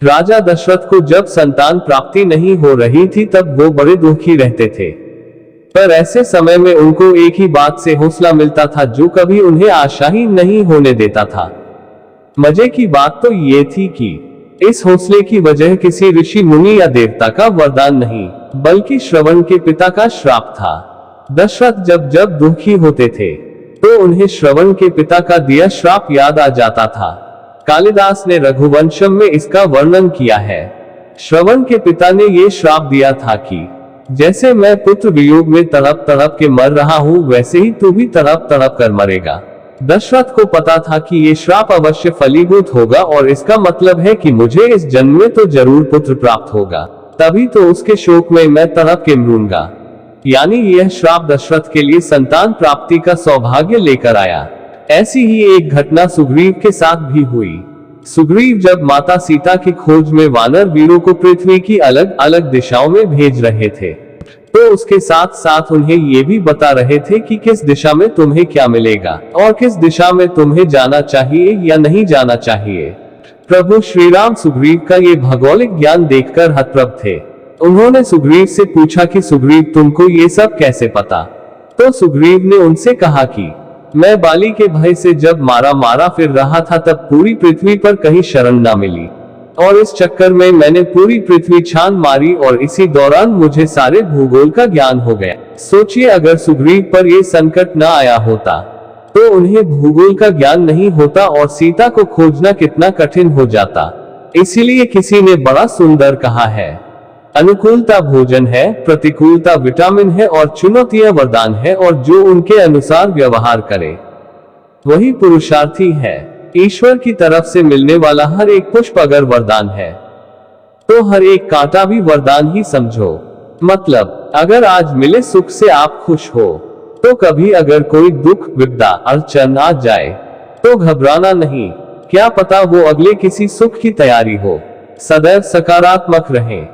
राजा दशरथ को जब संतान प्राप्ति नहीं हो रही थी तब वो बड़े दुखी रहते थे। पर ऐसे समय में उनको एक ही बात से हौसला मिलता था जो कभी उन्हें आशाहीन नहीं होने देता था। मजे की बात तो ये थी कि इस हौसले की वजह किसी ऋषि मुनि या देवता का वरदान नहीं, बल्कि श्रवण के पिता का श्राप था। दशरथ जब जब दुखी होते थे तो उन्हें श्रवण के पिता का दिया श्राप याद आ जाता था। कालिदास ने रघुवंशम में इसका वर्णन किया है। श्रवण के पिता ने ये श्राप दिया था कि जैसे मैं पुत्र वियोग में तड़प तड़प के मर रहा हूँ, वैसे ही तू भी तड़प तड़प कर मरेगा। दशरथ को पता था कि ये श्राप अवश्य फलीभूत होगा और इसका मतलब है कि मुझे इस जन्म में तो जरूर पुत्र प्राप्त होगा, तभी तो उसके शोक में मैं तड़प के मरूंगा। यानी यह श्राप दशरथ के लिए संतान प्राप्ति का सौभाग्य लेकर आया। ऐसी ही एक घटना सुग्रीव के साथ भी हुई। सुग्रीव जब माता सीता की खोज में वानर वीरों को पृथ्वी की अलग अलग दिशाओं में भेज रहे थे, तो उसके साथ साथ उन्हें ये भी बता रहे थे कि किस दिशा में तुम्हें क्या मिलेगा और किस दिशा में तुम्हें जाना चाहिए या नहीं जाना चाहिए। प्रभु श्री राम सुग्रीव का ये भौगोलिक ज्ञान देखकर हतप्रभ थे। उन्होंने सुग्रीव से पूछा कि सुग्रीव तुमको ये सब कैसे पता? तो सुग्रीव ने उनसे कहा कि मैं बाली के भय से जब मारा फिर रहा था तब पूरी पृथ्वी पर कहीं शरण ना मिली, और इस चक्कर में मैंने पूरी पृथ्वी छान मारी और इसी दौरान मुझे सारे भूगोल का ज्ञान हो गया। सोचिए अगर सुग्रीव पर यह संकट न आया होता तो उन्हें भूगोल का ज्ञान नहीं होता और सीता को खोजना कितना कठिन हो जाता। इसीलिए किसी ने बड़ा सुंदर कहा है, अनुकूलता भोजन है, प्रतिकूलता विटामिन है और चुनौतियां वरदान है, और जो उनके अनुसार व्यवहार करे वही पुरुषार्थी है। ईश्वर की तरफ से मिलने वाला हर एक पुष्प अगर वरदान है तो हर एक कांटा भी वरदान ही समझो। मतलब अगर आज मिले सुख से आप खुश हो तो कभी अगर कोई दुख विपदा अड़चन आ जाए तो घबराना नहीं, क्या पता वो अगले किसी सुख की तैयारी हो। सदैव सकारात्मक रहें।